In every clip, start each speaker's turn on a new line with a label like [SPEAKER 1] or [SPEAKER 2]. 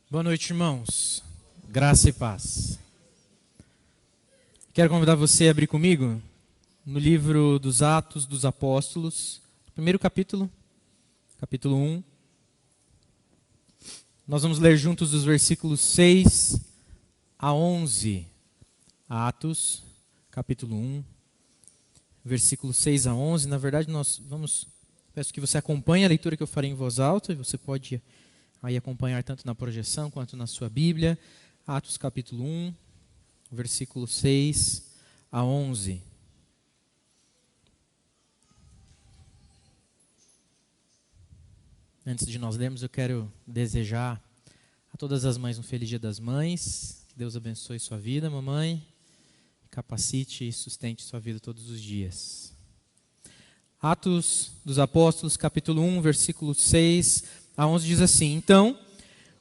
[SPEAKER 1] Boa noite, irmãos. Graça e paz. Quero convidar você a abrir comigo no livro dos Atos dos Apóstolos, primeiro capítulo, capítulo 1. Nós vamos ler juntos os versículos 6 a 11. Atos, capítulo 1, versículos 6 a 11. Na verdade, peço que você acompanhe a leitura que eu farei em voz alta, e você pode aí acompanhar tanto na projeção quanto na sua Bíblia. Atos capítulo 1, versículo 6 a 11. Antes de nós lermos, eu quero desejar a todas as mães um feliz Dia das Mães. Que Deus abençoe sua vida, mamãe. Capacite e sustente sua vida todos os dias. Atos dos Apóstolos, capítulo 1, versículo 6 a 11 diz assim: Então,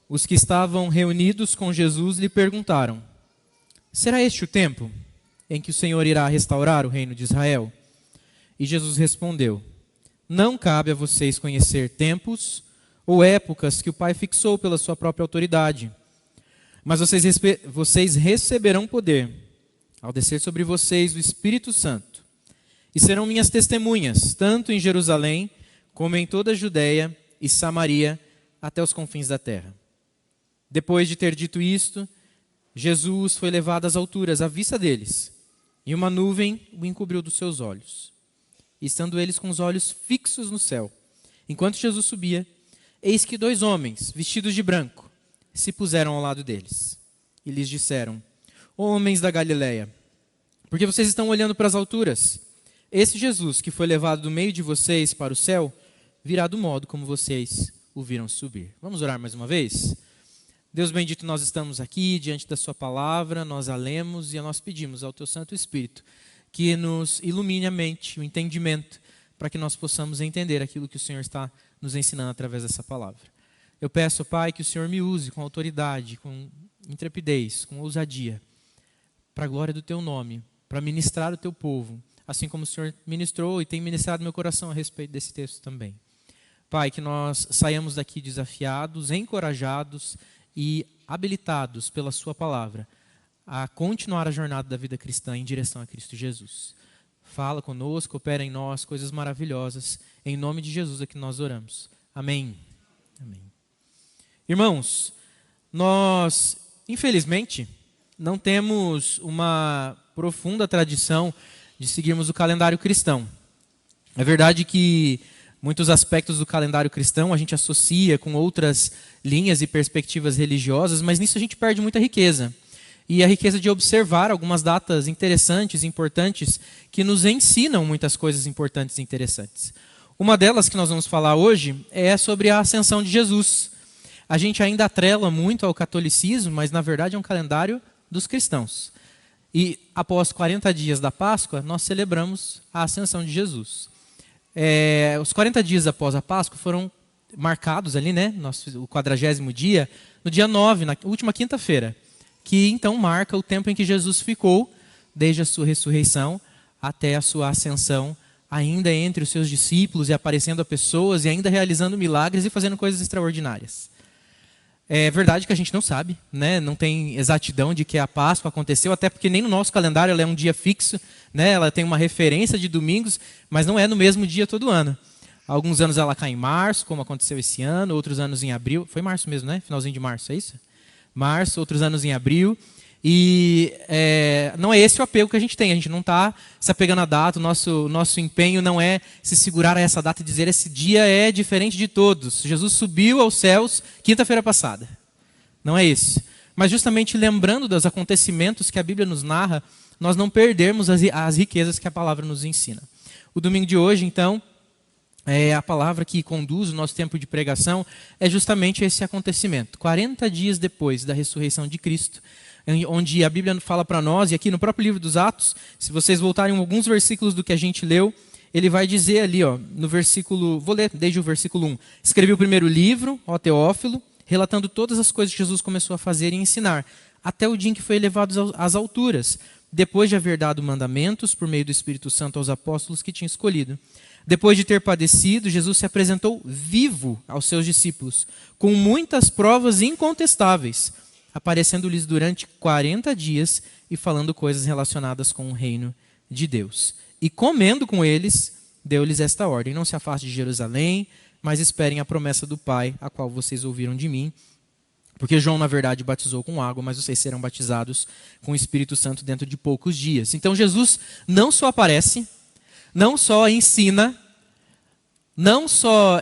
[SPEAKER 1] os que estavam reunidos com Jesus lhe perguntaram: Será este o tempo em que o Senhor irá restaurar o reino de Israel? E Jesus respondeu: Não cabe a vocês conhecer tempos ou épocas que o Pai fixou pela sua própria autoridade. Mas vocês receberão poder ao descer sobre vocês o Espírito Santo. E serão minhas testemunhas, tanto em Jerusalém como em toda a Judeia e Samaria, até os confins da terra. Depois de ter dito isto, Jesus foi levado às alturas à vista deles, e uma nuvem o encobriu dos seus olhos. E estando eles com os olhos fixos no céu, enquanto Jesus subia, eis que 2 homens, vestidos de branco, se puseram ao lado deles. E lhes disseram: Homens da Galileia, por que vocês estão olhando para as alturas? Esse Jesus que foi levado do meio de vocês para o céu, virá do modo como vocês o viram subir. Vamos orar mais uma vez? Deus bendito, nós estamos aqui diante da sua palavra, nós a lemos e nós pedimos ao teu Santo Espírito que nos ilumine a mente, o entendimento, para que nós possamos entender aquilo que o Senhor está nos ensinando através dessa palavra. Eu peço, Pai, que o Senhor me use com autoridade, com intrepidez, com ousadia, para a glória do teu nome, para ministrar o teu povo, assim como o Senhor ministrou e tem ministrado meu coração a respeito desse texto também. Pai, que nós saiamos daqui desafiados, encorajados e habilitados pela sua palavra a continuar a jornada da vida cristã em direção a Cristo Jesus. Fala conosco, opera em nós coisas maravilhosas. Em nome de Jesus é que nós oramos. Amém. Amém. Irmãos, nós, infelizmente, não temos uma profunda tradição de seguirmos o calendário cristão. É verdade que muitos aspectos do calendário cristão a gente associa com outras linhas e perspectivas religiosas, mas nisso a gente perde muita riqueza. E a riqueza de observar algumas datas interessantes, importantes, que nos ensinam muitas coisas importantes e interessantes. Uma delas que nós vamos falar hoje é sobre a ascensão de Jesus. A gente ainda atrela muito ao catolicismo, mas na verdade é um calendário dos cristãos. E após 40 dias da Páscoa, nós celebramos a ascensão de Jesus. Os 40 dias após a Páscoa foram marcados ali, né? O 40º dia, no dia 9, na última quinta-feira, que então marca o tempo em que Jesus ficou, desde a sua ressurreição até a sua ascensão, ainda entre os seus discípulos e aparecendo a pessoas e ainda realizando milagres e fazendo coisas extraordinárias. É verdade que a gente não sabe, né? Não tem exatidão de que a Páscoa aconteceu, até porque nem no nosso calendário ela é um dia fixo, né? Ela tem uma referência de domingos, mas não é no mesmo dia todo ano. Alguns anos ela cai em março, como aconteceu esse ano, outros anos em abril. Foi março mesmo, né? Finalzinho de março, é isso? Março, outros anos em abril. E não é esse o apego que a gente tem. A gente não está se apegando à data. O nosso empenho não é se segurar a essa data e dizer esse dia é diferente de todos. Jesus subiu aos céus quinta-feira passada. Não é isso. Mas justamente lembrando dos acontecimentos que a Bíblia nos narra, nós não perdermos as riquezas que a palavra nos ensina. O domingo de hoje, então, a palavra que conduz o nosso tempo de pregação é justamente esse acontecimento. 40 dias depois da ressurreição de Cristo, onde a Bíblia fala para nós, e aqui no próprio livro dos Atos, se vocês voltarem alguns versículos do que a gente leu, ele vai dizer ali, no versículo, vou ler desde o versículo 1. Escrevi o primeiro livro, ó Teófilo, relatando todas as coisas que Jesus começou a fazer e ensinar, até o dia em que foi elevado às alturas, depois de haver dado mandamentos por meio do Espírito Santo aos apóstolos que tinha escolhido. Depois de ter padecido, Jesus se apresentou vivo aos seus discípulos, com muitas provas incontestáveis, aparecendo-lhes durante 40 dias e falando coisas relacionadas com o reino de Deus. E comendo com eles, deu-lhes esta ordem: não se afaste de Jerusalém, mas esperem a promessa do Pai, a qual vocês ouviram de mim. Porque João, na verdade, batizou com água, mas vocês serão batizados com o Espírito Santo dentro de poucos dias. Então Jesus não só aparece, não só ensina, não só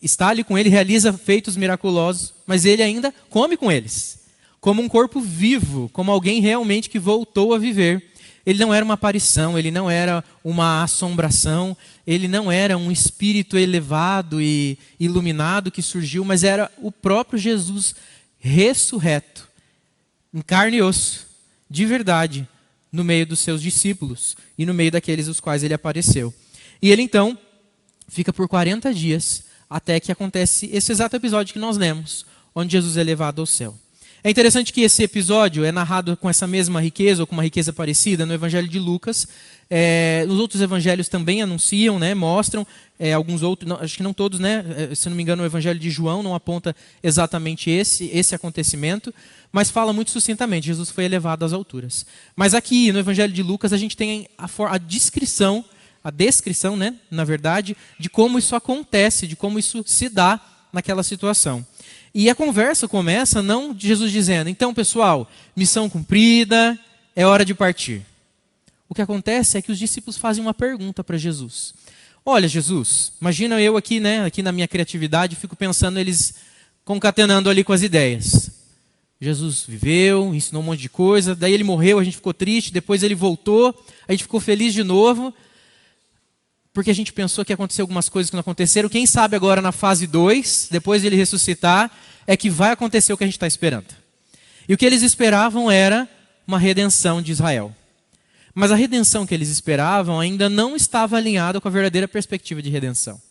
[SPEAKER 1] está ali com ele, realiza feitos miraculosos, mas ele ainda come com eles, como um corpo vivo, como alguém realmente que voltou a viver. Ele não era uma aparição, ele não era uma assombração, ele não era um espírito elevado e iluminado que surgiu, mas era o próprio Jesus ressurreto, em carne e osso, de verdade, no meio dos seus discípulos e no meio daqueles os quais ele apareceu. E ele então fica por 40 dias até que acontece esse exato episódio que nós lemos, onde Jesus é levado ao céu. É interessante que esse episódio é narrado com essa mesma riqueza, ou com uma riqueza parecida, no Evangelho de Lucas. Os outros evangelhos também anunciam, né, mostram, alguns outros, não, acho que não todos, né, se não me engano o Evangelho de João não aponta exatamente esse acontecimento, mas fala muito sucintamente: Jesus foi elevado às alturas. Mas aqui no Evangelho de Lucas a gente tem a descrição, né, na verdade, de como isso acontece, de como isso se dá naquela situação. E a conversa começa não de Jesus dizendo: então pessoal, missão cumprida, é hora de partir. O que acontece é que os discípulos fazem uma pergunta para Jesus. Olha, Jesus, imagina eu aqui, né, aqui na minha criatividade, fico pensando eles concatenando ali com as ideias. Jesus viveu, ensinou um monte de coisa, daí ele morreu, a gente ficou triste, depois ele voltou, a gente ficou feliz de novo, porque a gente pensou que ia acontecer algumas coisas que não aconteceram. Quem sabe agora na fase 2, depois de ele ressuscitar, é que vai acontecer o que a gente está esperando. E o que eles esperavam era uma redenção de Israel. Mas a redenção que eles esperavam ainda não estava alinhada com a verdadeira perspectiva de redenção.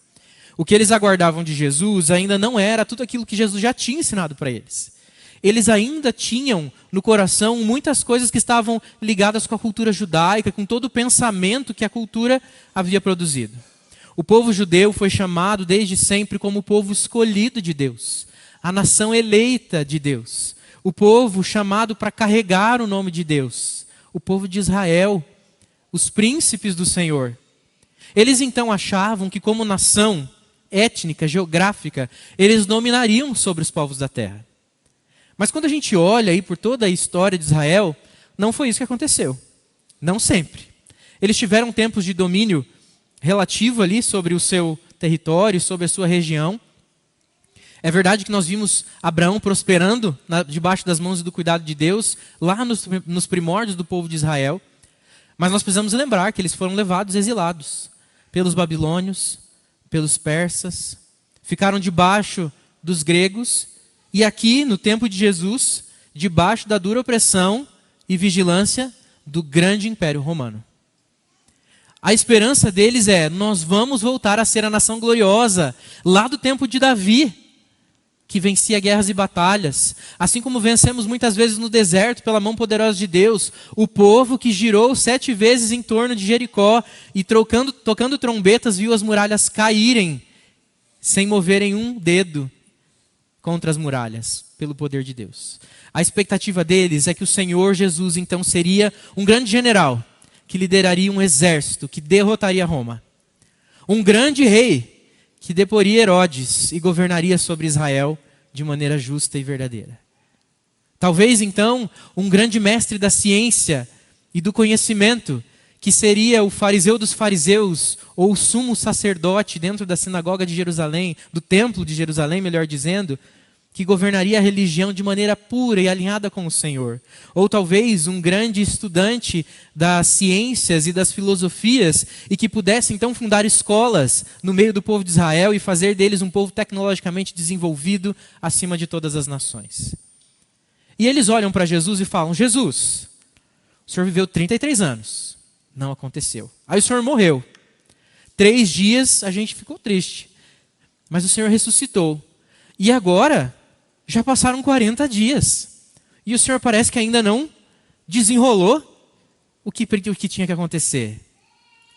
[SPEAKER 1] O que eles aguardavam de Jesus ainda não era tudo aquilo que Jesus já tinha ensinado para eles. Eles ainda tinham no coração muitas coisas que estavam ligadas com a cultura judaica, com todo o pensamento que a cultura havia produzido. O povo judeu foi chamado desde sempre como o povo escolhido de Deus, a nação eleita de Deus, o povo chamado para carregar o nome de Deus, o povo de Israel, os príncipes do Senhor. Eles então achavam que, como nação étnica, geográfica, eles dominariam sobre os povos da terra. Mas quando a gente olha aí por toda a história de Israel, não foi isso que aconteceu. Não sempre. Eles tiveram tempos de domínio relativo ali sobre o seu território, sobre a sua região. É verdade que nós vimos Abraão prosperando debaixo das mãos e do cuidado de Deus, lá nos primórdios do povo de Israel. Mas nós precisamos lembrar que eles foram levados exilados pelos babilônios, pelos persas, ficaram debaixo dos gregos, e aqui, no tempo de Jesus, debaixo da dura opressão e vigilância do grande império romano. A esperança deles é: nós vamos voltar a ser a nação gloriosa, lá do tempo de Davi, que vencia guerras e batalhas, assim como vencemos muitas vezes no deserto pela mão poderosa de Deus, o povo que girou 7 vezes em torno de Jericó e tocando trombetas viu as muralhas caírem, sem moverem um dedo contra as muralhas, pelo poder de Deus. A expectativa deles é que o Senhor Jesus então seria um grande general, que lideraria um exército, que derrotaria Roma. Um grande rei, que deporia Herodes e governaria sobre Israel de maneira justa e verdadeira. Talvez então um grande mestre da ciência e do conhecimento, que seria o fariseu dos fariseus, ou o sumo sacerdote dentro da sinagoga de Jerusalém, do templo de Jerusalém, melhor dizendo, que governaria a religião de maneira pura e alinhada com o Senhor. Ou talvez um grande estudante das ciências e das filosofias e que pudesse então fundar escolas no meio do povo de Israel e fazer deles um povo tecnologicamente desenvolvido acima de todas as nações. E eles olham para Jesus e falam: Jesus, o Senhor viveu 33 anos. Não aconteceu. Aí o Senhor morreu. 3 dias a gente ficou triste. Mas o Senhor ressuscitou. E agora já passaram 40 dias. E o Senhor parece que ainda não desenrolou o que tinha que acontecer.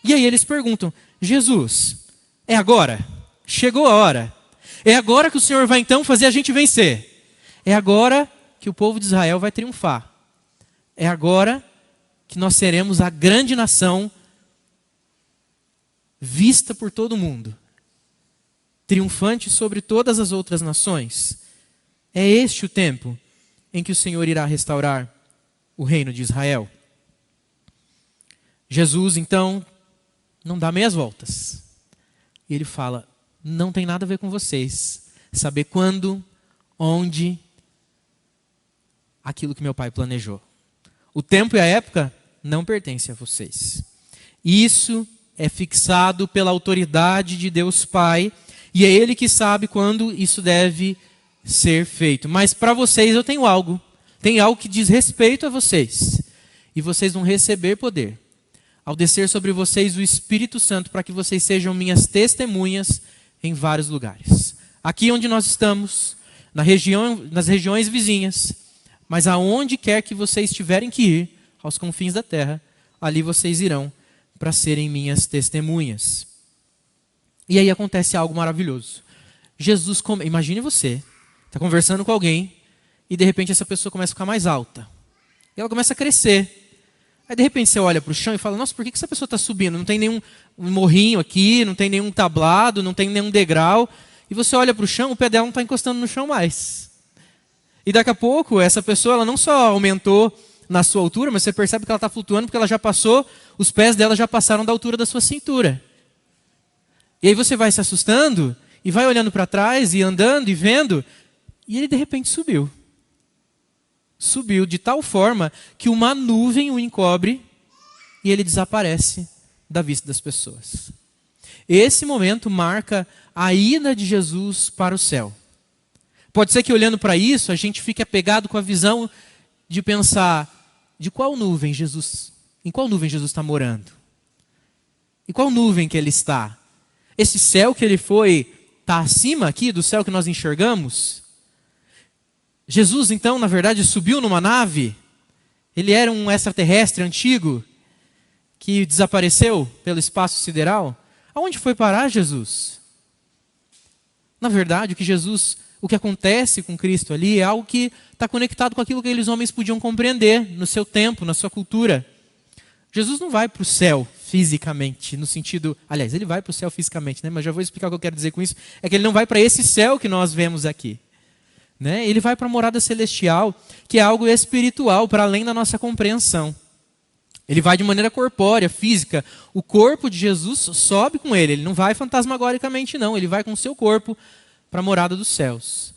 [SPEAKER 1] E aí eles perguntam: Jesus, é agora, chegou a hora. É agora que o Senhor vai então fazer a gente vencer. É agora que o povo de Israel vai triunfar. É agora que nós seremos a grande nação vista por todo mundo, triunfante sobre todas as outras nações. É este o tempo em que o Senhor irá restaurar o reino de Israel. Jesus, então, não dá meias voltas. E ele fala, não tem nada a ver com vocês saber quando, onde, aquilo que meu pai planejou. O tempo e a época não pertencem a vocês. Isso é fixado pela autoridade de Deus Pai, e é Ele que sabe quando isso deve ser feito. Mas para vocês eu tenho algo. Tem algo que diz respeito a vocês. E vocês vão receber poder ao descer sobre vocês o Espírito Santo, para que vocês sejam minhas testemunhas em vários lugares. Aqui onde nós estamos, nas regiões vizinhas, mas aonde quer que vocês tiverem que ir, aos confins da terra, ali vocês irão para serem minhas testemunhas. E aí acontece algo maravilhoso. Jesus, imagine você, está conversando com alguém, e de repente essa pessoa começa a ficar mais alta. E ela começa a crescer. Aí de repente você olha para o chão e fala, nossa, por que essa pessoa está subindo? Não tem nenhum morrinho aqui, não tem nenhum tablado, não tem nenhum degrau. E você olha para o chão, o pé dela não está encostando no chão mais. E daqui a pouco, essa pessoa ela não só aumentou na sua altura, mas você percebe que ela está flutuando porque ela já passou, os pés dela já passaram da altura da sua cintura. E aí você vai se assustando e vai olhando para trás e andando e vendo, e ele de repente subiu. Subiu de tal forma que uma nuvem o encobre e ele desaparece da vista das pessoas. Esse momento marca a ida de Jesus para o céu. Pode ser que olhando para isso a gente fique apegado com a visão de pensar em qual nuvem Jesus está morando? Em qual nuvem que ele está? Esse céu que ele foi está acima aqui do céu que nós enxergamos? Jesus, então, na verdade, subiu numa nave. Ele era um extraterrestre antigo que desapareceu pelo espaço sideral. Aonde foi parar Jesus? Na verdade, o que acontece com Cristo ali é algo que está conectado com aquilo que aqueles homens podiam compreender no seu tempo, na sua cultura. Jesus não vai para o céu fisicamente, no sentido... Aliás, ele vai para o céu fisicamente, né? Mas já vou explicar o que eu quero dizer com isso. É que ele não vai para esse céu que nós vemos aqui. Né? Ele vai para a morada celestial, que é algo espiritual, para além da nossa compreensão. Ele vai de maneira corpórea, física. O corpo de Jesus sobe com ele. Ele não vai fantasmagoricamente, não. Ele vai com o seu corpo para a morada dos céus,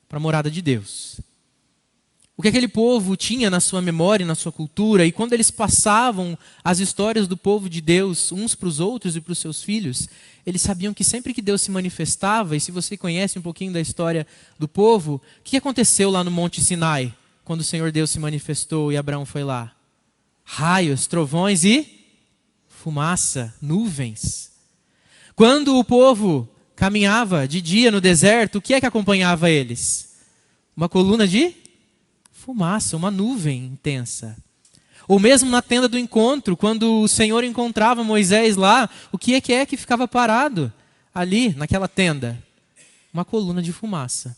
[SPEAKER 1] para a morada de Deus. O que aquele povo tinha na sua memória e na sua cultura, e quando eles passavam as histórias do povo de Deus uns para os outros e para os seus filhos, eles sabiam que sempre que Deus se manifestava, e se você conhece um pouquinho da história do povo, o que aconteceu lá no Monte Sinai, quando o Senhor Deus se manifestou e Abraão foi lá? Raios, trovões e fumaça, nuvens. Quando o povo caminhava de dia no deserto, o que é que acompanhava eles? Uma coluna de fumaça, uma nuvem intensa. Ou mesmo na tenda do encontro, quando o Senhor encontrava Moisés lá, o que é que ficava parado ali naquela tenda? Uma coluna de fumaça.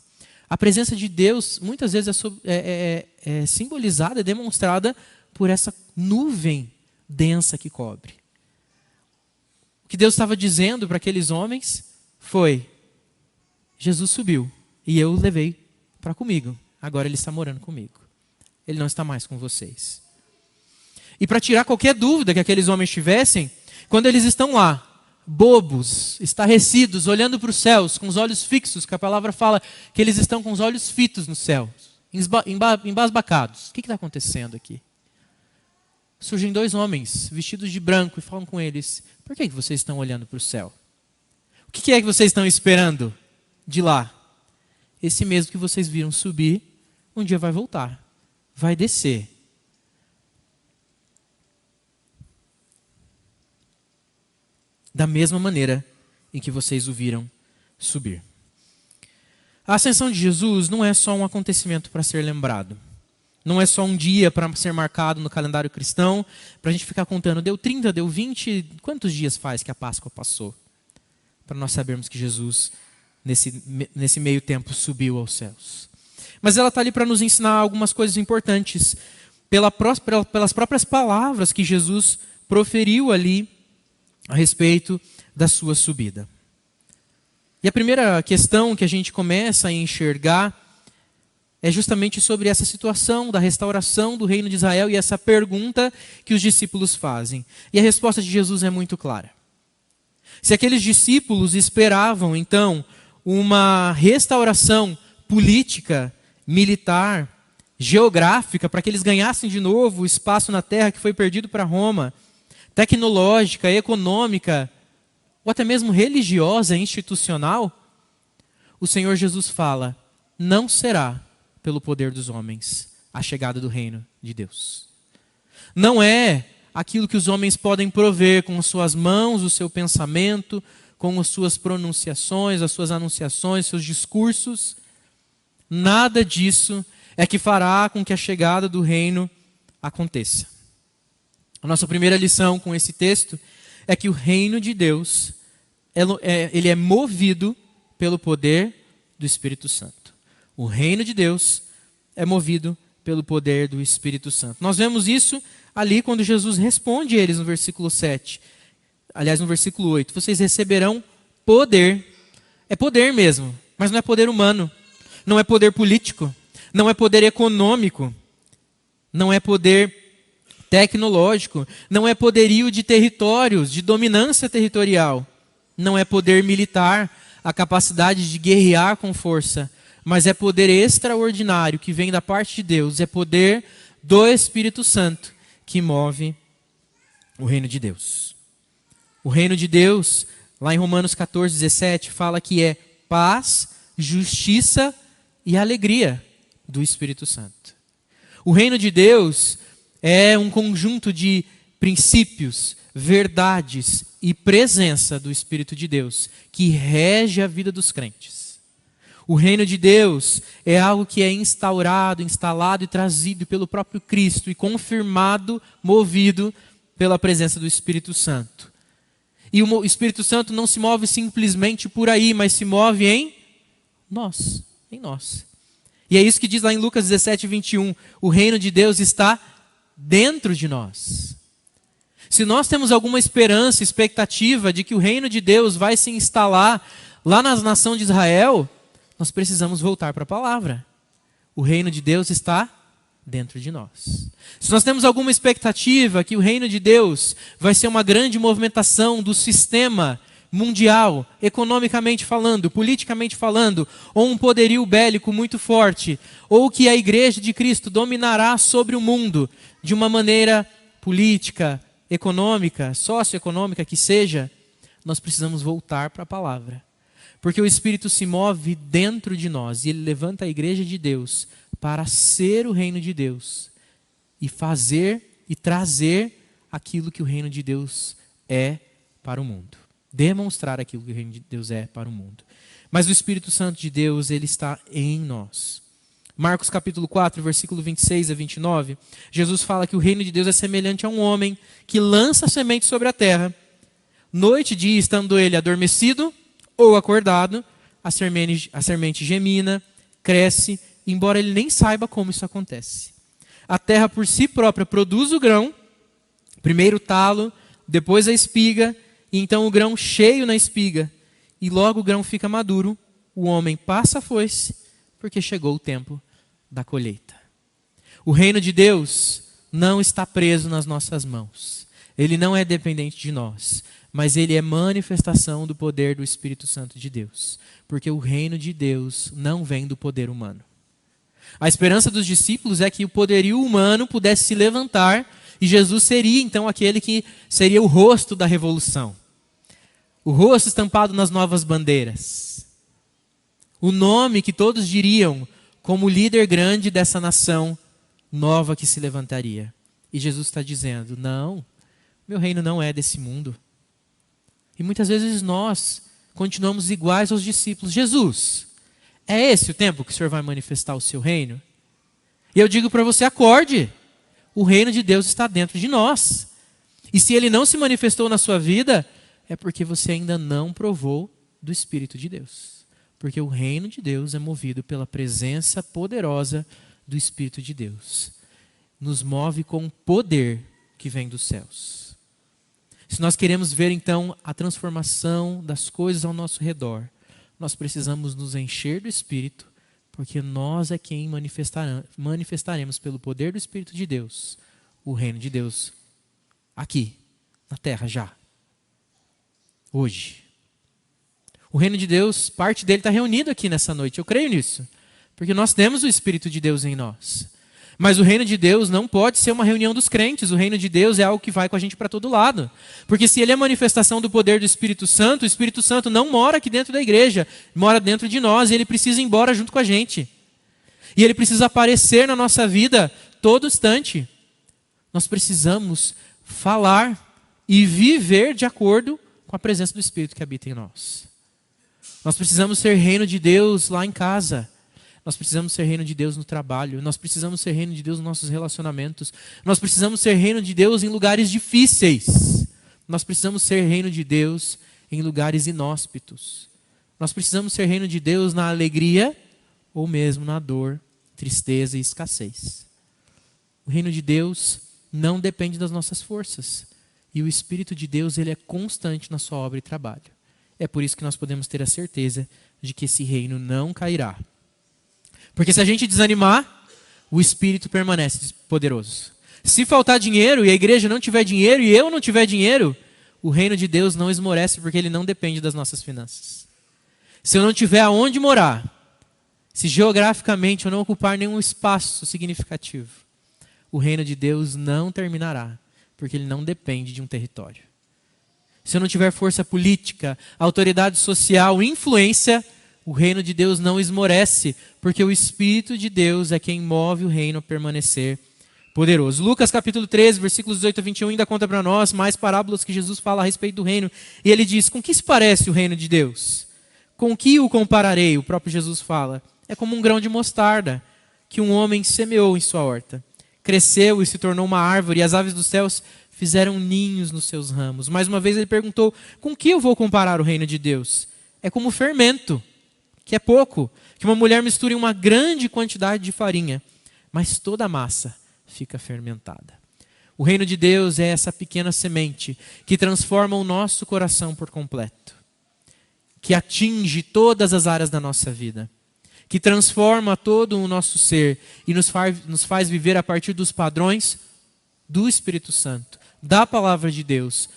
[SPEAKER 1] A presença de Deus muitas vezes é simbolizada, é demonstrada por essa nuvem densa que cobre. O que Deus estava dizendo para aqueles homens foi: Jesus subiu e eu o levei para comigo. Agora ele está morando comigo. Ele não está mais com vocês. E para tirar qualquer dúvida que aqueles homens tivessem, quando eles estão lá, bobos, estarrecidos, olhando para os céus, com os olhos fixos, que a palavra fala que eles estão com os olhos fitos nos céus, embasbacados. O que está acontecendo aqui? Surgem dois homens vestidos de branco e falam com eles: por que vocês estão olhando para o céu? O que é que vocês estão esperando de lá? Esse mesmo que vocês viram subir, um dia vai voltar, vai descer. Da mesma maneira em que vocês o viram subir. A ascensão de Jesus não é só um acontecimento para ser lembrado. Não é só um dia para ser marcado no calendário cristão, para a gente ficar contando, deu 30, deu 20, quantos dias faz que a Páscoa passou? Para nós sabermos que Jesus, nesse meio tempo, subiu aos céus. Mas ela está ali para nos ensinar algumas coisas importantes, pelas próprias palavras que Jesus proferiu ali a respeito da sua subida. E a primeira questão que a gente começa a enxergar é justamente sobre essa situação da restauração do reino de Israel e essa pergunta que os discípulos fazem. E a resposta de Jesus é muito clara. Se aqueles discípulos esperavam, então, uma restauração política, militar, geográfica, para que eles ganhassem de novo o espaço na terra que foi perdido para Roma, tecnológica, econômica, ou até mesmo religiosa, institucional, o Senhor Jesus fala, não será pelo poder dos homens a chegada do reino de Deus. Não é aquilo que os homens podem prover com as suas mãos, o seu pensamento, com as suas pronunciações, as suas anunciações, seus discursos. Nada disso é que fará com que a chegada do reino aconteça. A nossa primeira lição com esse texto é que o reino de Deus, ele é movido pelo poder do Espírito Santo. O reino de Deus é movido pelo poder do Espírito Santo. Nós vemos isso ali quando Jesus responde a eles no versículo 7. Aliás, no versículo 8. Vocês receberão poder. É poder mesmo, mas não é poder humano. Não é poder político. Não é poder econômico. Não é poder tecnológico. Não é poderio de territórios, de dominância territorial. Não é poder militar, a capacidade de guerrear com força. Mas é poder extraordinário que vem da parte de Deus. É poder do Espírito Santo que move o reino de Deus. O reino de Deus, lá em Romanos 14, 17, fala que é paz, justiça e alegria do Espírito Santo. O reino de Deus é um conjunto de princípios, verdades e presença do Espírito de Deus que rege a vida dos crentes. O reino de Deus é algo que é instaurado, instalado e trazido pelo próprio Cristo e confirmado, movido pela presença do Espírito Santo. E o Espírito Santo não se move simplesmente por aí, mas se move em nós. E é isso que diz lá em Lucas 17, 21. O reino de Deus está dentro de nós. Se nós temos alguma esperança, expectativa de que o reino de Deus vai se instalar lá na nação de Israel, nós precisamos voltar para a palavra. O reino de Deus está dentro de nós. Se nós temos alguma expectativa que o reino de Deus vai ser uma grande movimentação do sistema mundial, economicamente falando, politicamente falando, ou um poderio bélico muito forte, ou que a igreja de Cristo dominará sobre o mundo de uma maneira política, econômica, socioeconômica que seja, nós precisamos voltar para a palavra. Porque o Espírito se move dentro de nós e ele levanta a igreja de Deus para ser o reino de Deus e fazer e trazer aquilo que o reino de Deus é para o mundo. Demonstrar aquilo que o reino de Deus é para o mundo. Mas o Espírito Santo de Deus, ele está em nós. Marcos capítulo 4, versículo 26 a 29, Jesus fala que o reino de Deus é semelhante a um homem que lança a semente sobre a terra. Noite e dia, estando ele adormecido ou acordado, a semente gemina, cresce, embora ele nem saiba como isso acontece. A terra por si própria produz o grão, primeiro o talo, depois a espiga, e então o grão cheio na espiga, e logo o grão fica maduro, o homem passa a foice, porque chegou o tempo da colheita. O reino de Deus não está preso nas nossas mãos. Ele não é dependente de nós, mas ele é manifestação do poder do Espírito Santo de Deus. Porque o reino de Deus não vem do poder humano. A esperança dos discípulos é que o poderio humano pudesse se levantar e Jesus seria então aquele que seria o rosto da revolução. O rosto estampado nas novas bandeiras. O nome que todos diriam como líder grande dessa nação nova que se levantaria. E Jesus está dizendo, não, meu reino não é desse mundo. E muitas vezes nós continuamos iguais aos discípulos. Jesus, é esse o tempo que o Senhor vai manifestar o seu reino? E eu digo para você, acorde. O reino de Deus está dentro de nós. E se ele não se manifestou na sua vida, é porque você ainda não provou do Espírito de Deus. Porque o reino de Deus é movido pela presença poderosa do Espírito de Deus. Nos move com poder que vem dos céus. Se nós queremos ver então a transformação das coisas ao nosso redor, nós precisamos nos encher do Espírito, porque nós é quem manifestaremos pelo poder do Espírito de Deus o reino de Deus aqui, na terra já, hoje. O reino de Deus, parte dele está reunido aqui nessa noite, eu creio nisso, porque nós temos o Espírito de Deus em nós. Mas o reino de Deus não pode ser uma reunião dos crentes. O reino de Deus é algo que vai com a gente para todo lado. Porque se ele é a manifestação do poder do Espírito Santo, o Espírito Santo não mora aqui dentro da igreja, mora dentro de nós, e ele precisa ir embora junto com a gente. E ele precisa aparecer na nossa vida todo instante. Nós precisamos falar e viver de acordo com a presença do Espírito que habita em nós. Nós precisamos ser reino de Deus lá em casa. Nós precisamos ser reino de Deus no trabalho. Nós precisamos ser reino de Deus nos nossos relacionamentos. Nós precisamos ser reino de Deus em lugares difíceis. Nós precisamos ser reino de Deus em lugares inóspitos. Nós precisamos ser reino de Deus na alegria ou mesmo na dor, tristeza e escassez. O reino de Deus não depende das nossas forças. E o Espírito de Deus, ele é constante na sua obra e trabalho. É por isso que nós podemos ter a certeza de que esse reino não cairá. Porque se a gente desanimar, o Espírito permanece poderoso. Se faltar dinheiro e a igreja não tiver dinheiro e eu não tiver dinheiro, o reino de Deus não esmorece porque ele não depende das nossas finanças. Se eu não tiver aonde morar, se geograficamente eu não ocupar nenhum espaço significativo, o reino de Deus não terminará, porque ele não depende de um território. Se eu não tiver força política, autoridade social, influência, o reino de Deus não esmorece, porque o Espírito de Deus é quem move o reino a permanecer poderoso. Lucas capítulo 13, versículos 18 a 21 ainda conta para nós mais parábolas que Jesus fala a respeito do reino. E ele diz, com que se parece o reino de Deus? Com que o compararei? O próprio Jesus fala. É como um grão de mostarda que um homem semeou em sua horta. Cresceu e se tornou uma árvore, e as aves dos céus fizeram ninhos nos seus ramos. Mais uma vez ele perguntou, com que eu vou comparar o reino de Deus? É como fermento, que é pouco, que uma mulher mistura em uma grande quantidade de farinha, mas toda a massa fica fermentada. O reino de Deus é essa pequena semente que transforma o nosso coração por completo, que atinge todas as áreas da nossa vida, que transforma todo o nosso ser e nos faz viver a partir dos padrões do Espírito Santo, da palavra de Deus,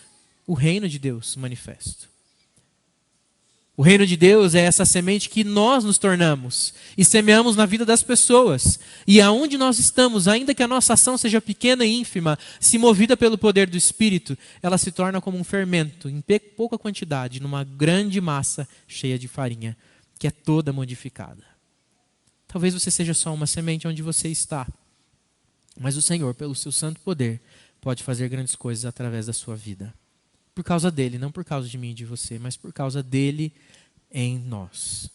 [SPEAKER 1] o reino de Deus manifesto. O reino de Deus é essa semente que nós nos tornamos e semeamos na vida das pessoas. E aonde nós estamos, ainda que a nossa ação seja pequena e ínfima, se movida pelo poder do Espírito, ela se torna como um fermento, em pouca quantidade, numa grande massa cheia de farinha, que é toda modificada. Talvez você seja só uma semente onde você está, mas o Senhor, pelo seu santo poder, pode fazer grandes coisas através da sua vida. Por causa dele, não por causa de mim e de você, mas por causa dele em nós.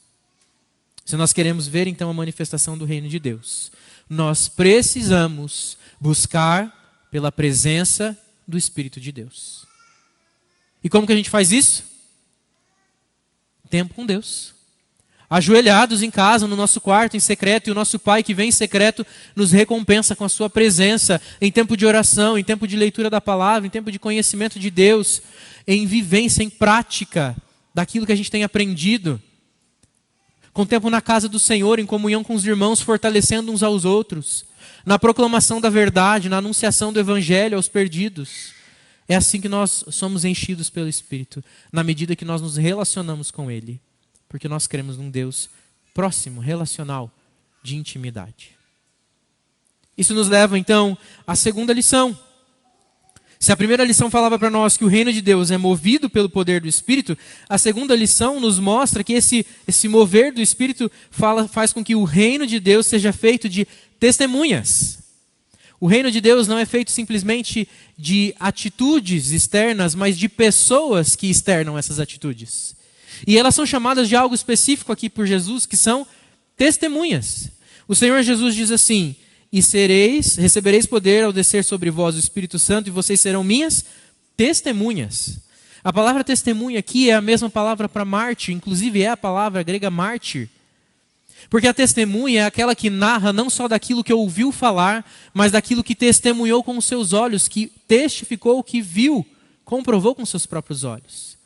[SPEAKER 1] Se nós queremos ver então a manifestação do reino de Deus, nós precisamos buscar pela presença do Espírito de Deus. E como que a gente faz isso? Tempo com Deus. Ajoelhados em casa, no nosso quarto, em secreto, e o nosso Pai que vem em secreto nos recompensa com a sua presença em tempo de oração, em tempo de leitura da palavra, em tempo de conhecimento de Deus, em vivência, em prática daquilo que a gente tem aprendido. Com tempo na casa do Senhor, em comunhão com os irmãos, fortalecendo uns aos outros, na proclamação da verdade, na anunciação do Evangelho aos perdidos. É assim que nós somos enchidos pelo Espírito, na medida que nós nos relacionamos com Ele. Porque nós cremos num Deus próximo, relacional, de intimidade. Isso nos leva, então, à segunda lição. Se a primeira lição falava para nós que o reino de Deus é movido pelo poder do Espírito, a segunda lição nos mostra que esse mover do Espírito faz com que o reino de Deus seja feito de testemunhas. O reino de Deus não é feito simplesmente de atitudes externas, mas de pessoas que externam essas atitudes. E elas são chamadas de algo específico aqui por Jesus, que são testemunhas. O Senhor Jesus diz assim, e recebereis poder ao descer sobre vós o Espírito Santo, e vocês serão minhas testemunhas. A palavra testemunha aqui é a mesma palavra para mártir, inclusive é a palavra grega mártir. Porque a testemunha é aquela que narra não só daquilo que ouviu falar, mas daquilo que testemunhou com os seus olhos, que testificou, que viu, comprovou com seus próprios olhos.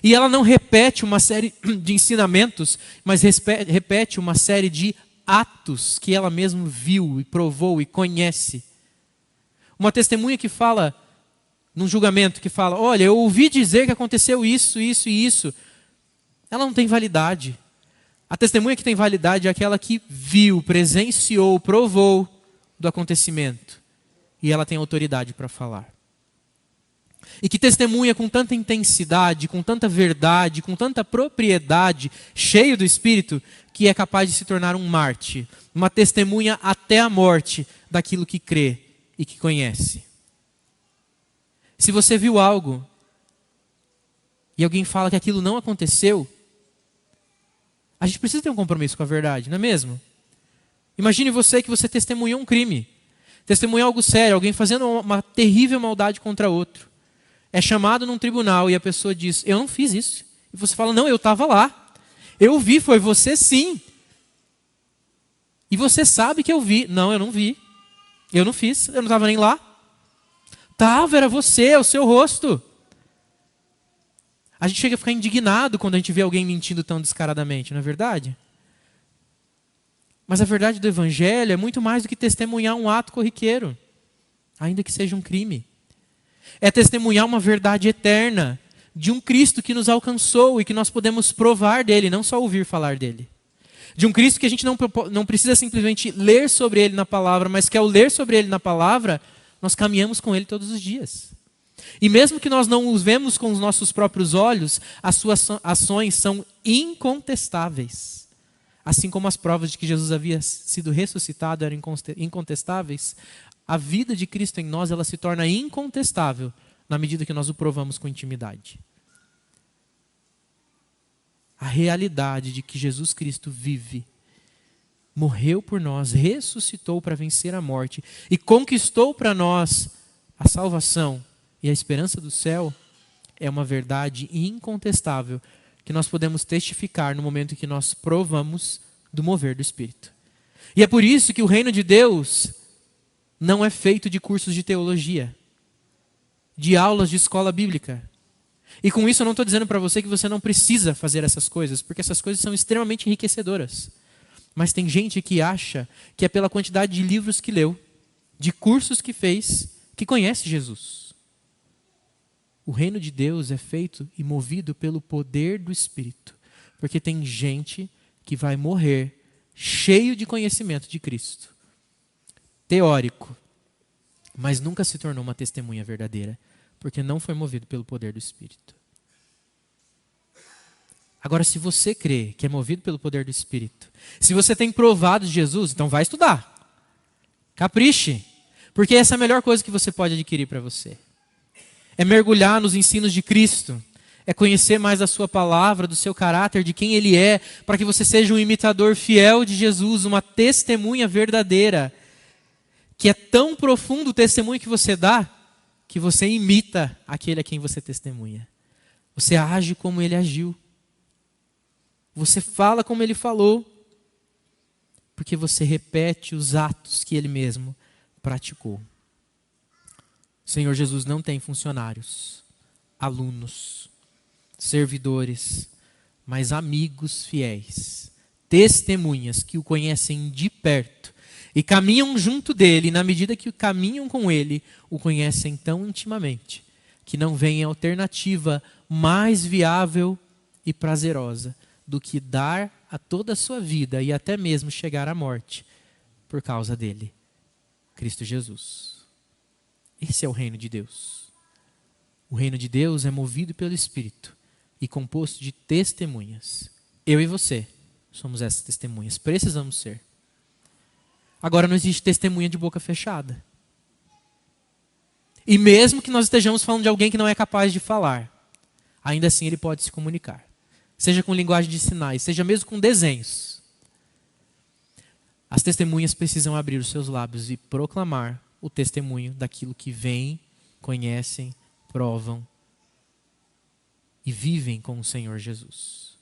[SPEAKER 1] E ela não repete uma série de ensinamentos, mas repete uma série de atos que ela mesma viu e provou e conhece. Uma testemunha que fala, num julgamento, que fala, olha, eu ouvi dizer que aconteceu isso, isso e isso. Ela não tem validade. A testemunha que tem validade é aquela que viu, presenciou, provou do acontecimento. E ela tem autoridade para falar. E que testemunha com tanta intensidade, com tanta verdade, com tanta propriedade, cheio do Espírito, que é capaz de se tornar um mártir. Uma testemunha até a morte daquilo que crê e que conhece. Se você viu algo e alguém fala que aquilo não aconteceu, a gente precisa ter um compromisso com a verdade, não é mesmo? Imagine que você testemunhou um crime. Testemunhou algo sério, alguém fazendo uma terrível maldade contra outro. É chamado num tribunal e a pessoa diz, eu não fiz isso. E você fala, não, eu estava lá. Eu vi, foi você sim. E você sabe que eu vi. Não, eu não vi. Eu não fiz, eu não estava nem lá. Estava, era você, é o seu rosto. A gente chega a ficar indignado quando a gente vê alguém mentindo tão descaradamente, não é verdade? Mas a verdade do Evangelho é muito mais do que testemunhar um ato corriqueiro, ainda que seja um crime. É testemunhar uma verdade eterna de um Cristo que nos alcançou e que nós podemos provar dele, não só ouvir falar dele. De um Cristo que a gente não precisa simplesmente ler sobre ele na palavra, mas que ao ler sobre ele na palavra, nós caminhamos com ele todos os dias. E mesmo que nós não os vemos com os nossos próprios olhos, as suas ações são incontestáveis. Assim como as provas de que Jesus havia sido ressuscitado eram incontestáveis, a vida de Cristo em nós ela se torna incontestável na medida que nós o provamos com intimidade. A realidade de que Jesus Cristo vive, morreu por nós, ressuscitou para vencer a morte e conquistou para nós a salvação e a esperança do céu, é uma verdade incontestável que nós podemos testificar no momento em que nós provamos do mover do Espírito. E é por isso que o reino de Deus não é feito de cursos de teologia, de aulas de escola bíblica. E com isso eu não estou dizendo para você que você não precisa fazer essas coisas, porque essas coisas são extremamente enriquecedoras. Mas tem gente que acha que é pela quantidade de livros que leu, de cursos que fez, que conhece Jesus. O reino de Deus é feito e movido pelo poder do Espírito. Porque tem gente que vai morrer cheio de conhecimento de Cristo. Teórico. Mas nunca se tornou uma testemunha verdadeira. Porque não foi movido pelo poder do Espírito. Agora, se você crê que é movido pelo poder do Espírito, se você tem provado de Jesus, então vai estudar. Capriche. Porque essa é a melhor coisa que você pode adquirir para você. É mergulhar nos ensinos de Cristo. É conhecer mais da sua palavra, do seu caráter, de quem Ele é, para que você seja um imitador fiel de Jesus, uma testemunha verdadeira. Que é tão profundo o testemunho que você dá, que você imita aquele a quem você testemunha. Você age como Ele agiu. Você fala como Ele falou. Porque você repete os atos que Ele mesmo praticou. O Senhor Jesus não tem funcionários, alunos, servidores, mas amigos fiéis, testemunhas que o conhecem de perto e caminham junto dele, e na medida que caminham com ele, o conhecem tão intimamente, que não vem alternativa mais viável e prazerosa do que dar a toda a sua vida e até mesmo chegar à morte por causa dele, Cristo Jesus. Esse é o reino de Deus. O reino de Deus é movido pelo Espírito e composto de testemunhas. Eu e você somos essas testemunhas. Precisamos ser. Agora não existe testemunha de boca fechada. E mesmo que nós estejamos falando de alguém que não é capaz de falar, ainda assim ele pode se comunicar. Seja com linguagem de sinais, seja mesmo com desenhos. As testemunhas precisam abrir os seus lábios e proclamar o testemunho daquilo que veem, conhecem, provam e vivem com o Senhor Jesus.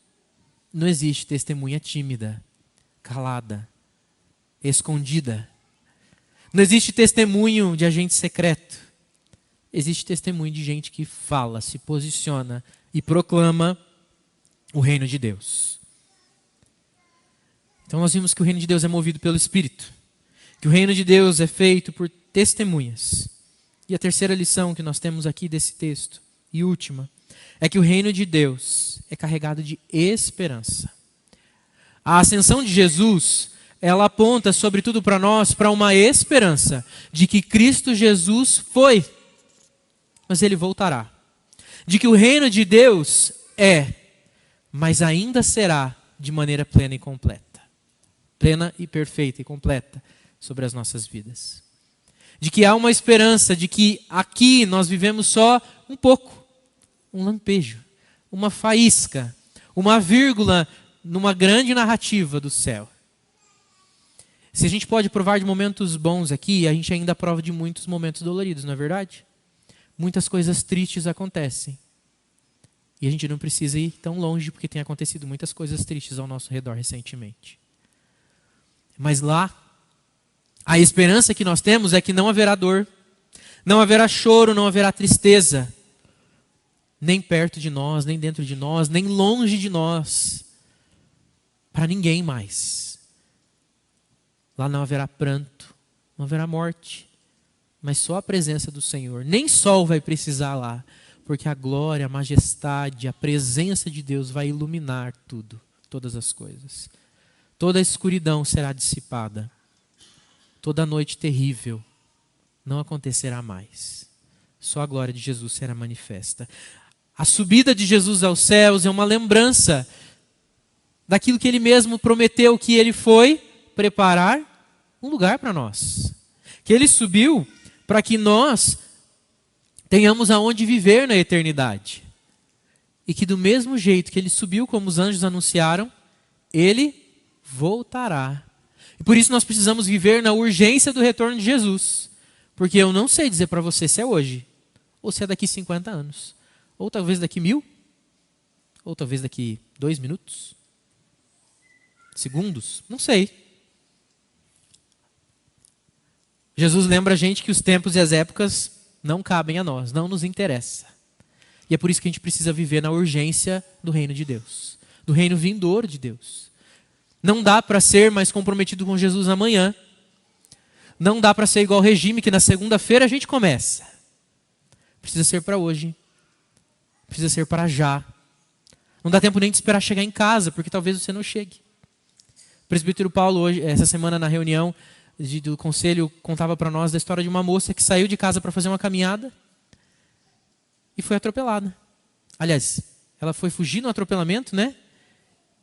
[SPEAKER 1] Não existe testemunha tímida, calada, escondida. Não existe testemunho de agente secreto. Existe testemunho de gente que fala, se posiciona e proclama o reino de Deus. Então nós vimos que o reino de Deus é movido pelo Espírito, que o reino de Deus é feito por testemunhas. E a terceira lição que nós temos aqui desse texto, e última, é que o reino de Deus é carregado de esperança. A ascensão de Jesus, ela aponta sobretudo para nós, para uma esperança de que Cristo Jesus foi, mas Ele voltará. De que o reino de Deus é, mas ainda será de maneira plena e completa. Plena e perfeita e completa sobre as nossas vidas. De que há uma esperança de que aqui nós vivemos só um pouco, um lampejo, uma faísca, uma vírgula numa grande narrativa do céu. Se a gente pode provar de momentos bons aqui, a gente ainda prova de muitos momentos doloridos, não é verdade? Muitas coisas tristes acontecem. E a gente não precisa ir tão longe, porque tem acontecido muitas coisas tristes ao nosso redor recentemente. Mas lá, a esperança que nós temos é que não haverá dor, não haverá choro, não haverá tristeza, nem perto de nós, nem dentro de nós, nem longe de nós, para ninguém mais. Lá não haverá pranto, não haverá morte, mas só a presença do Senhor. Nem sol vai precisar lá, porque a glória, a majestade, a presença de Deus vai iluminar tudo, todas as coisas. Toda a escuridão será dissipada. Toda a noite terrível não acontecerá mais. Só a glória de Jesus será manifesta. A subida de Jesus aos céus é uma lembrança daquilo que Ele mesmo prometeu, que Ele foi preparar um lugar para nós. Que Ele subiu para que nós tenhamos aonde viver na eternidade. E que do mesmo jeito que Ele subiu, como os anjos anunciaram, Ele voltará. E por isso nós precisamos viver na urgência do retorno de Jesus. Porque eu não sei dizer para você se é hoje, ou se é daqui 50 anos, ou talvez daqui 1000, ou talvez daqui 2 minutos, segundos, não sei. Jesus lembra a gente que os tempos e as épocas não cabem a nós, não nos interessa. E é por isso que a gente precisa viver na urgência do reino de Deus, do reino vindouro de Deus. Não dá para ser mais comprometido com Jesus amanhã. Não dá para ser igual ao regime que na segunda-feira a gente começa. Precisa ser para hoje. Precisa ser para já. Não dá tempo nem de esperar chegar em casa, porque talvez você não chegue. O presbítero Paulo, hoje, essa semana na reunião do conselho, contava para nós da história de uma moça que saiu de casa para fazer uma caminhada e foi atropelada. Aliás, ela foi fugir no atropelamento, né?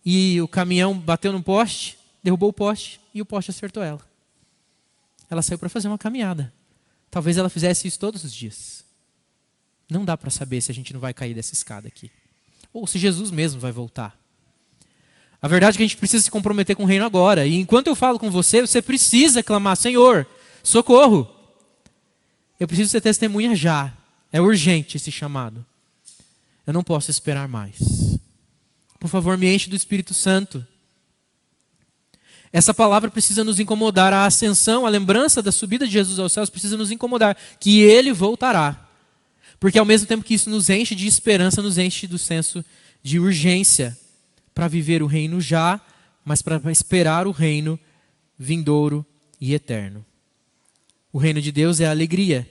[SPEAKER 1] E o caminhão bateu no poste, derrubou o poste e o poste acertou ela. Ela saiu para fazer uma caminhada. Talvez ela fizesse isso todos os dias. Não dá para saber se a gente não vai cair dessa escada aqui. Ou se Jesus mesmo vai voltar. A verdade é que a gente precisa se comprometer com o reino agora. E enquanto eu falo com você, você precisa clamar: Senhor, socorro. Eu preciso ser testemunha já. É urgente esse chamado. Eu não posso esperar mais. Por favor, me enche do Espírito Santo. Essa palavra precisa nos incomodar. A ascensão, a lembrança da subida de Jesus aos céus precisa nos incomodar. Que Ele voltará. Porque ao mesmo tempo que isso nos enche de esperança, nos enche do senso de urgência para viver o reino já, mas para esperar o reino vindouro e eterno. O reino de Deus é alegria,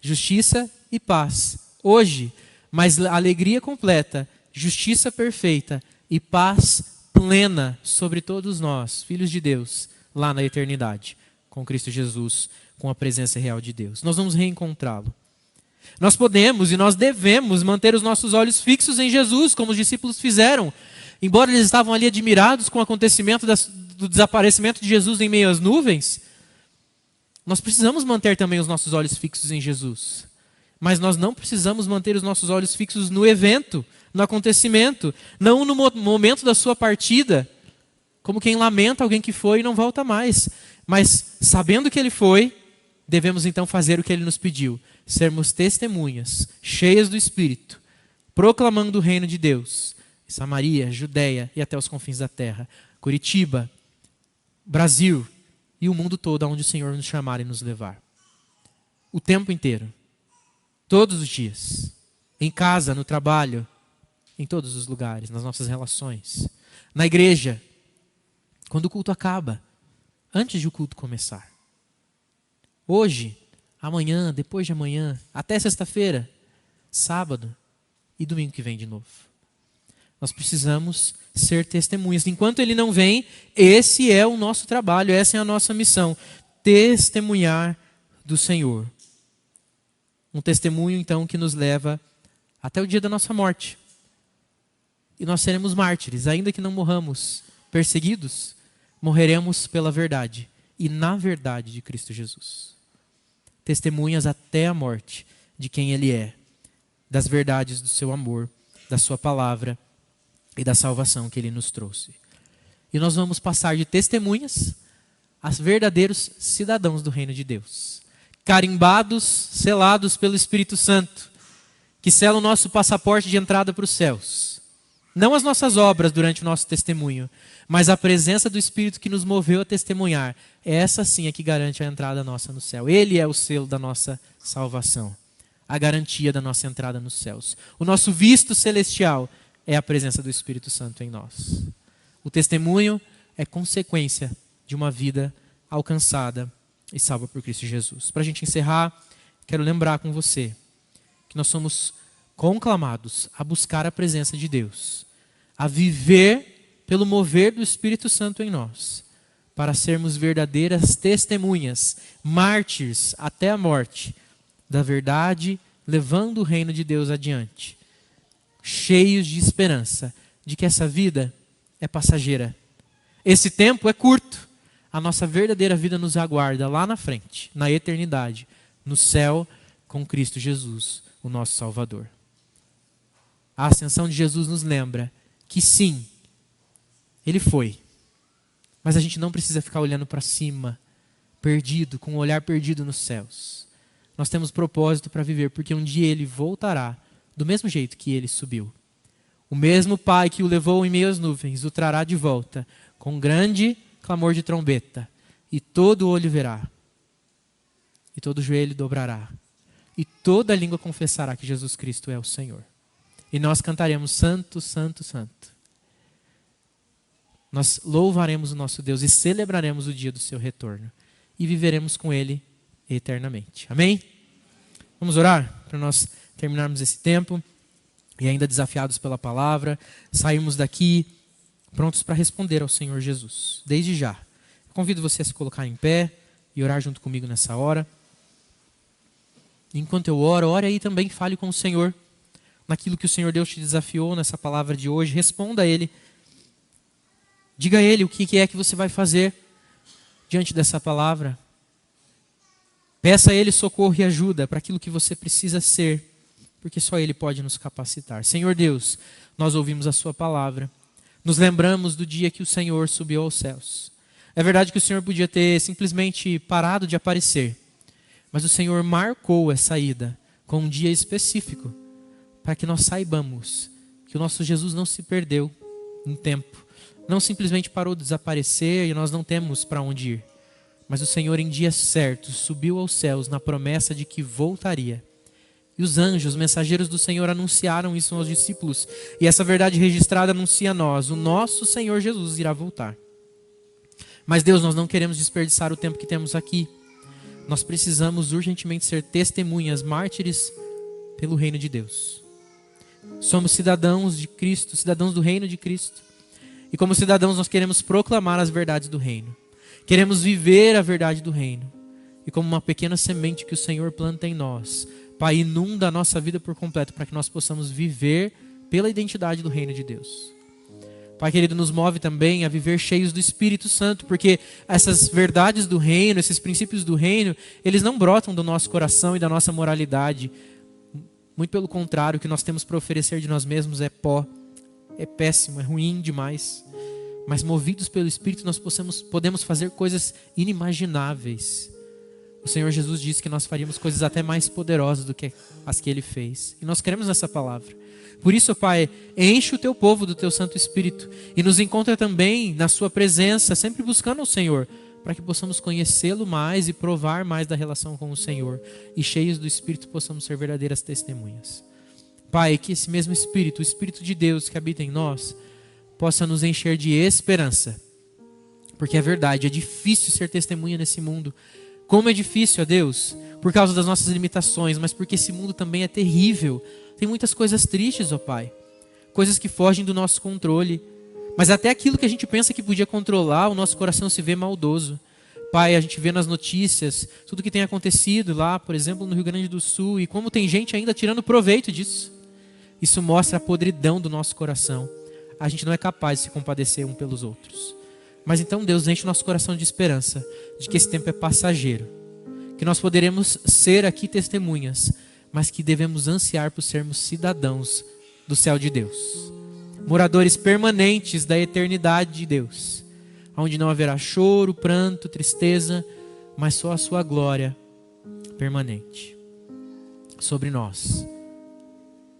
[SPEAKER 1] justiça e paz. Hoje, mas alegria completa, justiça perfeita e paz plena sobre todos nós, filhos de Deus, lá na eternidade, com Cristo Jesus, com a presença real de Deus. Nós vamos reencontrá-lo. Nós podemos e nós devemos manter os nossos olhos fixos em Jesus, como os discípulos fizeram. Embora eles estavam ali admirados com o acontecimento do desaparecimento de Jesus em meio às nuvens, nós precisamos manter também os nossos olhos fixos em Jesus. Mas nós não precisamos manter os nossos olhos fixos no evento, no acontecimento, não no momento da sua partida, como quem lamenta alguém que foi e não volta mais. Mas, sabendo que ele foi, devemos então fazer o que ele nos pediu: sermos testemunhas, cheias do Espírito, proclamando o reino de Deus. Samaria, Judeia e até os confins da terra. Curitiba, Brasil e o mundo todo aonde o Senhor nos chamar e nos levar. O tempo inteiro. Todos os dias. Em casa, no trabalho, em todos os lugares, nas nossas relações. Na igreja, quando o culto acaba, antes de o culto começar. Hoje, amanhã, depois de amanhã, até sexta-feira, sábado e domingo que vem de novo. Nós precisamos ser testemunhas. Enquanto ele não vem, esse é o nosso trabalho, essa é a nossa missão. Testemunhar do Senhor. Um testemunho, então, que nos leva até o dia da nossa morte. E nós seremos mártires, ainda que não morramos perseguidos, morreremos pela verdade e na verdade de Cristo Jesus. Testemunhas até a morte de quem Ele é, das verdades do seu amor, da sua palavra e da salvação que Ele nos trouxe. E nós vamos passar de testemunhas a verdadeiros cidadãos do reino de Deus, carimbados, selados pelo Espírito Santo, que sela o nosso passaporte de entrada para os céus. Não as nossas obras durante o nosso testemunho, mas a presença do Espírito que nos moveu a testemunhar. Essa sim é que garante a entrada nossa no céu. Ele é o selo da nossa salvação, a garantia da nossa entrada nos céus. O nosso visto celestial é a presença do Espírito Santo em nós. O testemunho é consequência de uma vida alcançada e salva por Cristo Jesus. Para a gente encerrar, quero lembrar com você que nós somos conclamados a buscar a presença de Deus, a viver pelo mover do Espírito Santo em nós, para sermos verdadeiras testemunhas, mártires até a morte da verdade, levando o reino de Deus adiante, cheios de esperança de que essa vida é passageira. Esse tempo é curto. A nossa verdadeira vida nos aguarda lá na frente, na eternidade, no céu com Cristo Jesus, o nosso Salvador. A ascensão de Jesus nos lembra que sim, Ele foi. Mas a gente não precisa ficar olhando para cima, perdido, com o olhar perdido nos céus. Nós temos propósito para viver, porque um dia Ele voltará do mesmo jeito que Ele subiu. O mesmo Pai que o levou em meio às nuvens o trará de volta, com grande clamor de trombeta, e todo olho verá, e todo joelho dobrará, e toda língua confessará que Jesus Cristo é o Senhor. E nós cantaremos: Santo, Santo, Santo. Nós louvaremos o nosso Deus e celebraremos o dia do seu retorno, e viveremos com Ele eternamente. Amém? Vamos orar para nós terminarmos esse tempo, e ainda desafiados pela palavra, sairmos daqui prontos para responder ao Senhor Jesus, desde já. Eu convido você a se colocar em pé e orar junto comigo nessa hora. Enquanto eu oro, ore aí também, fale com o Senhor, naquilo que o Senhor Deus te desafiou nessa palavra de hoje, responda a Ele. Diga a Ele o que é que você vai fazer diante dessa palavra. Peça a Ele socorro e ajuda para aquilo que você precisa ser, porque só Ele pode nos capacitar. Senhor Deus, nós ouvimos a sua palavra. Nos lembramos do dia que o Senhor subiu aos céus. É verdade que o Senhor podia ter simplesmente parado de aparecer, mas o Senhor marcou essa ida com um dia específico, para que nós saibamos que o nosso Jesus não se perdeu no tempo, não simplesmente parou de desaparecer e nós não temos para onde ir, mas o Senhor em dias certos subiu aos céus na promessa de que voltaria. E os anjos, mensageiros do Senhor, anunciaram isso aos discípulos. E essa verdade registrada anuncia a nós: o nosso Senhor Jesus irá voltar. Mas Deus, nós não queremos desperdiçar o tempo que temos aqui. Nós precisamos urgentemente ser testemunhas, mártires pelo reino de Deus. Somos cidadãos de Cristo, cidadãos do reino de Cristo. E como cidadãos nós queremos proclamar as verdades do reino. Queremos viver a verdade do reino. E como uma pequena semente que o Senhor planta em nós, Pai, inunda a nossa vida por completo para que nós possamos viver pela identidade do reino de Deus. Pai querido, nos move também a viver cheios do Espírito Santo, porque essas verdades do reino, esses princípios do reino, eles não brotam do nosso coração e da nossa moralidade. Muito pelo contrário, o que nós temos para oferecer de nós mesmos é pó, é péssimo, é ruim demais. mas movidos pelo Espírito nós podemos fazer coisas inimagináveis. O Senhor Jesus disse que nós faríamos coisas até mais poderosas do que as que Ele fez. E nós cremos nessa palavra. Por isso, Pai, enche o Teu povo do Teu Santo Espírito e nos encontra também na Sua presença, sempre buscando o Senhor, para que possamos conhecê-lo mais e provar mais da relação com o Senhor. E cheios do Espírito possamos ser verdadeiras testemunhas. Pai, que esse mesmo Espírito, o Espírito de Deus que habita em nós, possa nos encher de esperança. Porque é verdade, é difícil ser testemunha nesse mundo. Como é difícil, ó Deus, por causa das nossas limitações, mas porque esse mundo também é terrível. Tem muitas coisas tristes, ó Pai. Coisas que fogem do nosso controle. Mas até aquilo que a gente pensa que podia controlar, o nosso coração se vê maldoso. Pai, a gente vê nas notícias tudo que tem acontecido lá, por exemplo, no Rio Grande do Sul, e como tem gente ainda tirando proveito disso. Isso mostra a podridão do nosso coração. A gente não é capaz de se compadecer um pelos outros. Mas então Deus enche o nosso coração de esperança, de que esse tempo é passageiro. Que nós poderemos ser aqui testemunhas, mas que devemos ansiar por sermos cidadãos do céu de Deus. Moradores permanentes da eternidade de Deus. Onde não haverá choro, pranto, tristeza, mas só a sua glória permanente sobre nós,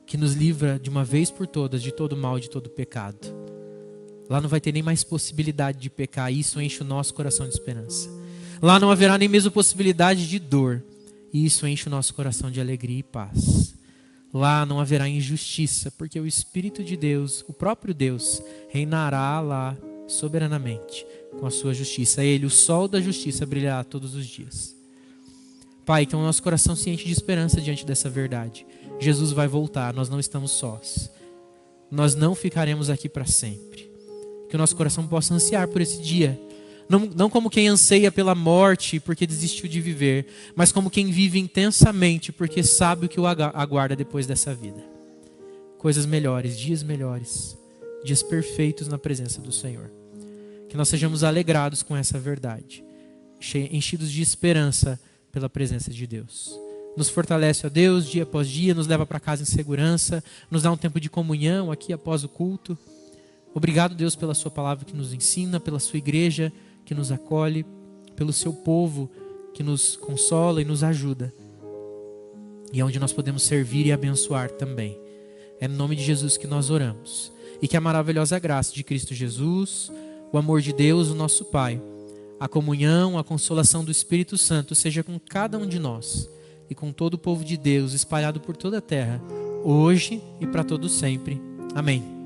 [SPEAKER 1] que nos livra de uma vez por todas de todo mal e de todo pecado. Lá não vai ter nem mais possibilidade de pecar, e isso enche o nosso coração de esperança. Lá não haverá nem mesmo possibilidade de dor, e isso enche o nosso coração de alegria e paz. Lá não haverá injustiça, porque o Espírito de Deus, o próprio Deus, reinará lá soberanamente com a sua justiça. Ele, o sol da justiça, brilhará todos os dias. Pai, então nosso coração se enche de esperança diante dessa verdade. Jesus vai voltar, nós não estamos sós. Nós não ficaremos aqui para sempre. Que o nosso coração possa ansiar por esse dia. Não como quem anseia pela morte porque desistiu de viver, mas como quem vive intensamente porque sabe o que o aguarda depois dessa vida. Coisas melhores, dias perfeitos na presença do Senhor. Que nós sejamos alegrados com essa verdade, enchidos de esperança pela presença de Deus. Nos fortalece, ó Deus, dia após dia, nos leva para casa em segurança, nos dá um tempo de comunhão aqui após o culto. Obrigado, Deus, pela sua palavra que nos ensina, pela sua igreja que nos acolhe, pelo seu povo que nos consola e nos ajuda. E é onde nós podemos servir e abençoar também. É no nome de Jesus que nós oramos. E que a maravilhosa graça de Cristo Jesus, o amor de Deus, o nosso Pai, a comunhão, a consolação do Espírito Santo seja com cada um de nós e com todo o povo de Deus espalhado por toda a terra, hoje e para todo sempre. Amém.